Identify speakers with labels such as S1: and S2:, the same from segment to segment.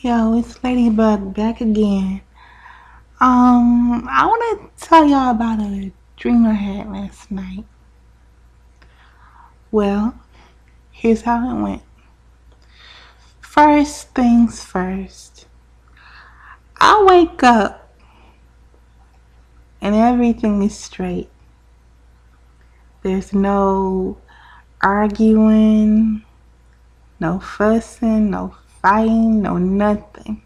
S1: Yo, it's Ladybug back again. I want to tell y'all about a dream I had last night. Well, here's how it went. First things first. I wake up and everything is straight. There's no arguing, no fussing, no fighting, no nothing.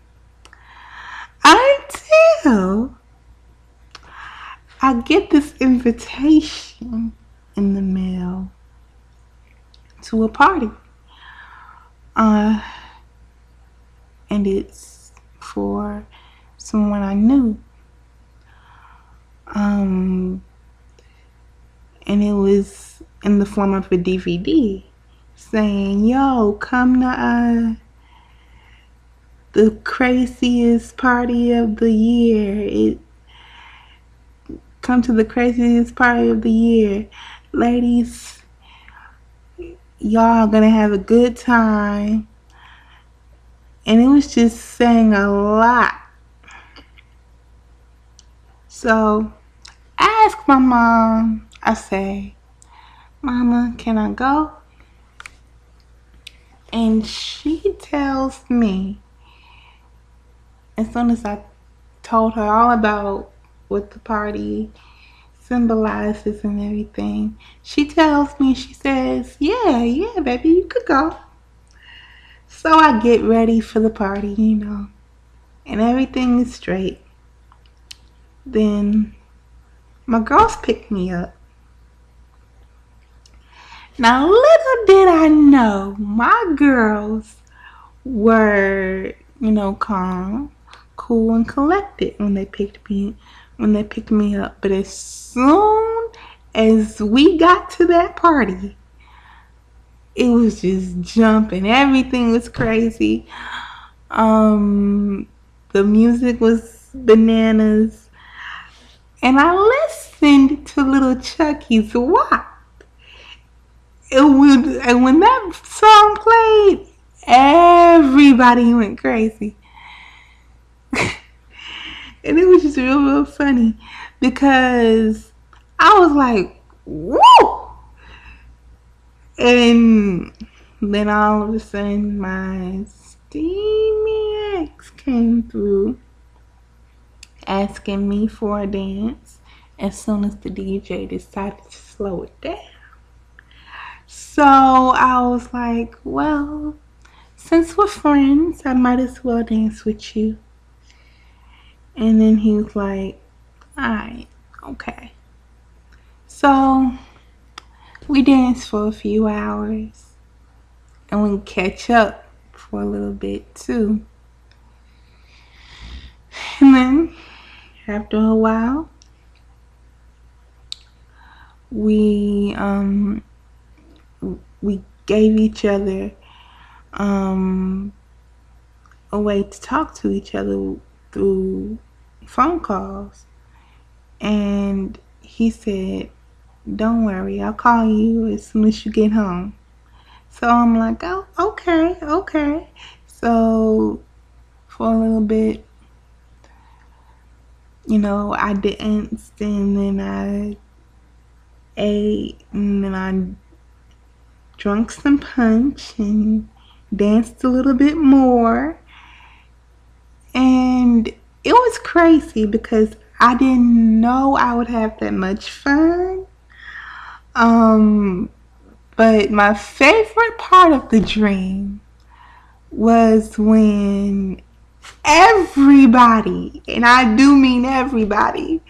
S1: Until I get this invitation in the mail to a party. Uh, and it's for someone I knew. And it was in the form of a DVD saying, yo, come to the craziest party of the year. Come to the craziest party of the year. Ladies, y'all gonna have a good time. And it was just saying a lot. So I asked my mom, I say, Mama, can I go? And she tells me, as soon as I told her all about what the party symbolizes and everything, she tells me, she says, yeah, baby, you could go. So I get ready for the party, and everything is straight. Then my girls pick me up. Now, little did I know, my girls were, calm, cool, and collected when they picked me up. But as soon as we got to that party, it was just jumping. Everything was crazy. The music was bananas. And I listened to Little Chucky's WAP. And when that song played, everybody went crazy. And it was just real funny because I was like, whoa! And then all of a sudden my steamy ex came through asking me for a dance as soon as the DJ decided to slow it down. So I was like, well, since we're friends, I might as well dance with you. And then he was like, alright, okay. So we danced for a few hours and we catch up for a little bit too. And then after a while, we gave each other a way to talk to each other through phone calls. And he said, don't worry, I'll call you as soon as you get home. So I'm like, oh, okay. So for a little bit, I danced and then I ate and then I drunk some punch and danced a little bit more. And it was crazy because I didn't know I would have that much fun. But my favorite part of the dream was when everybody, and I do mean everybody,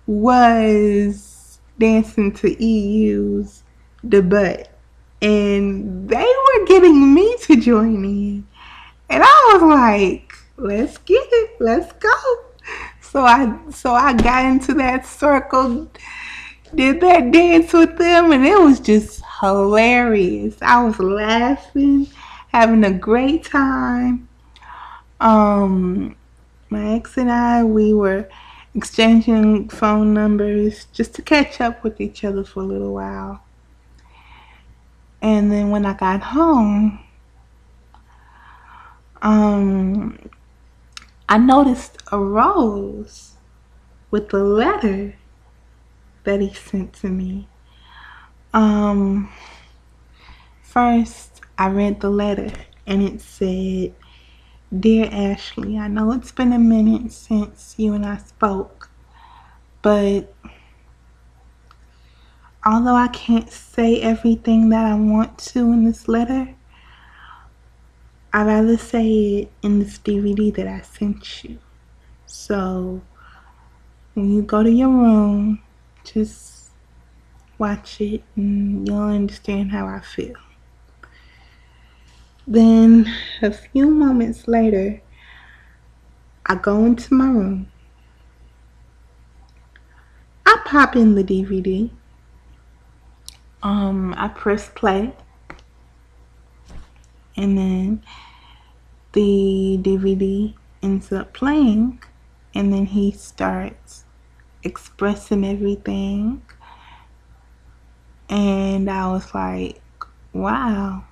S1: was dancing to EU's The Butt. And they were getting me to join in. And I was like, let's get it, let's go. So I got into that circle, did that dance with them, and it was just hilarious. I was laughing, having a great time. My ex and I, we were exchanging phone numbers just to catch up with each other for a little while. And then when I got home, um, I noticed a rose with the letter that he sent to me. Um, First, I read the letter and it said, "Dear Ashley, I know it's been a minute since you and I spoke, but although I can't say everything that I want to in this letter, I'd rather say it in this DVD that I sent you. So when you go to your room, just watch it and you'll understand how I feel." Then a few moments later, I go into my room. I pop in the DVD. I press play, and then the DVD ends up playing, and then he starts expressing everything, and I was like, wow,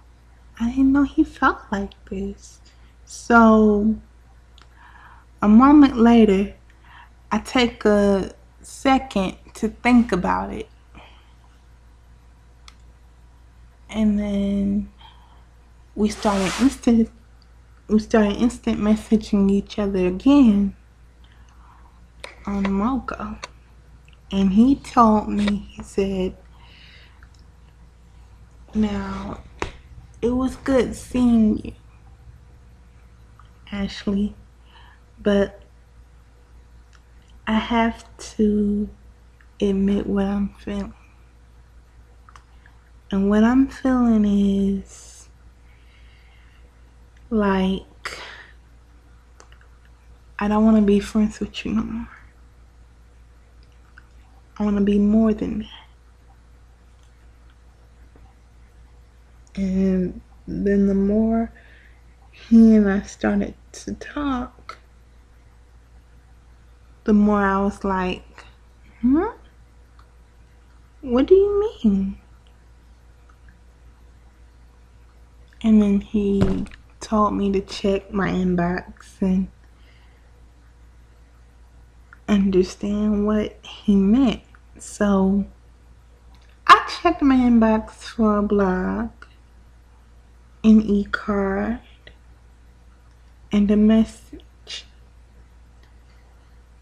S1: I didn't know he felt like this. So a moment later, I take a second to think about it, and then we started instant messaging each other again on Mocha. And he told me, he said, "Now, it was good seeing you, Ashley, but I have to admit what I'm feeling. And what I'm feeling is like, I don't want to be friends with you no more. I want to be more than that." And then the more he and I started to talk, the more I was like, what do you mean? And then he told me to check my inbox and understand what he meant. So I checked my inbox for a blog, an e-card, and a message.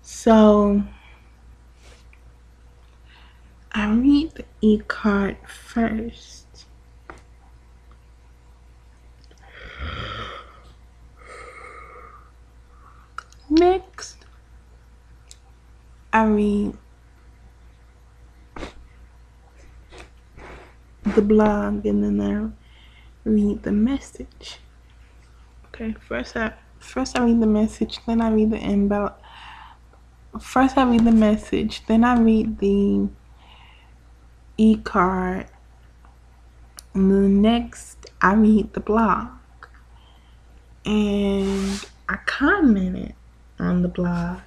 S1: So I read the e-card first. Next, I read the blog, and then I read the message. Okay, first I read the message, then I read the inbox. First I read the message, then I read the e-card, and then next I read the blog. And I commented on the blog.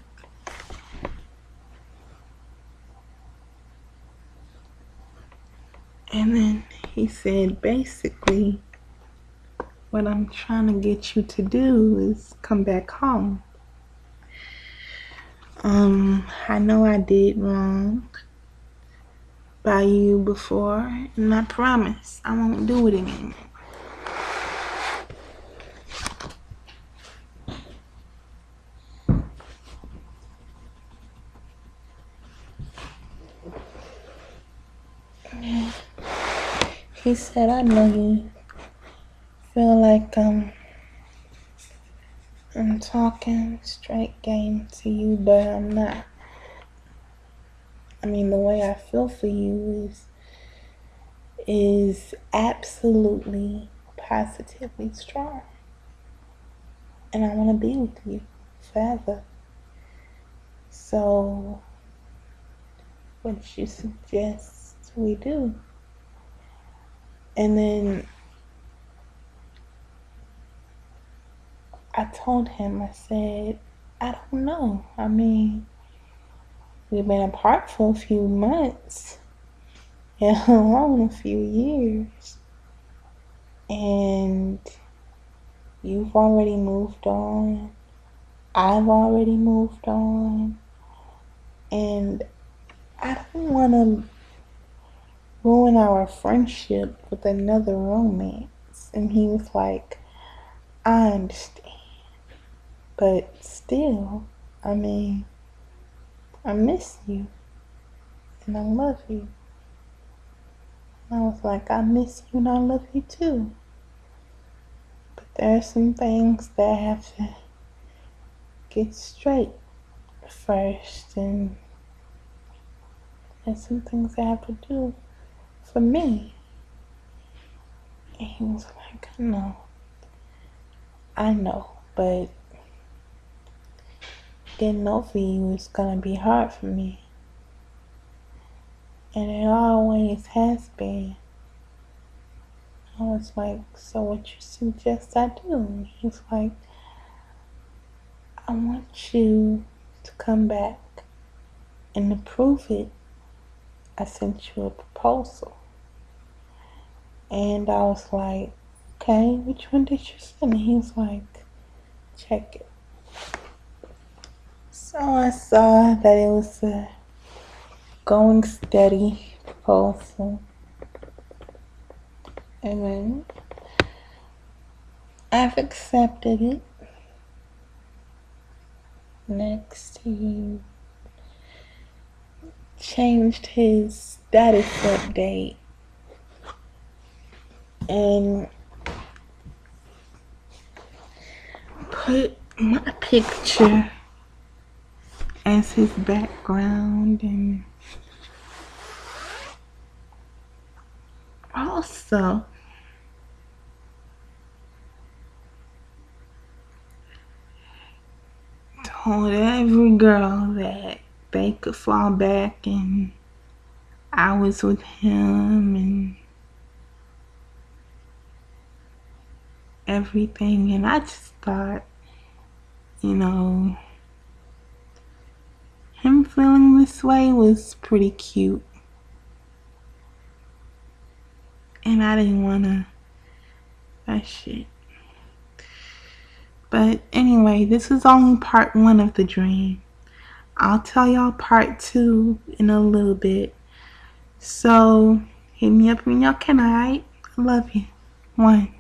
S1: And then he said, basically, what I'm trying to get you to do is come back home. I know I did wrong by you before, and I promise I won't do it anymore. He said, "I know you feel like I'm talking straight game to you, but I'm not. I mean, the way I feel for you is absolutely, positively strong. And I want to be with you forever. So, what you suggest we do?" And then I told him, I said, "I don't know. I mean, we've been apart for a few months, and a few years. And You've already moved on. I've already moved on. And I don't want to ruin our friendship with another romance. And he was like, I understand. But still, I mean, I miss you. And I love you. And I was like, I miss you and I love you too. But there are some things that I have to get straight first. And there's some things I have to do for me. And he was like, I know, but getting over you is gonna be hard for me. And it always has been. I was like, so what you suggest I do? And he's like, I want you to come back, and to prove it, I sent you a proposal. And I was like, okay, which one did you send? And he was like, check it. So I saw that it was a going steady proposal. And then I've accepted it. Next, he changed his status update and put my picture as his background, and also told every girl that they could fall back and I was with him and everything. And I just thought, him feeling this way was pretty cute. And I didn't want that shit. But anyway, this is only part 1 of the dream. I'll tell y'all part 2 in a little bit. So hit me up when y'all can, alright? I love you. 1.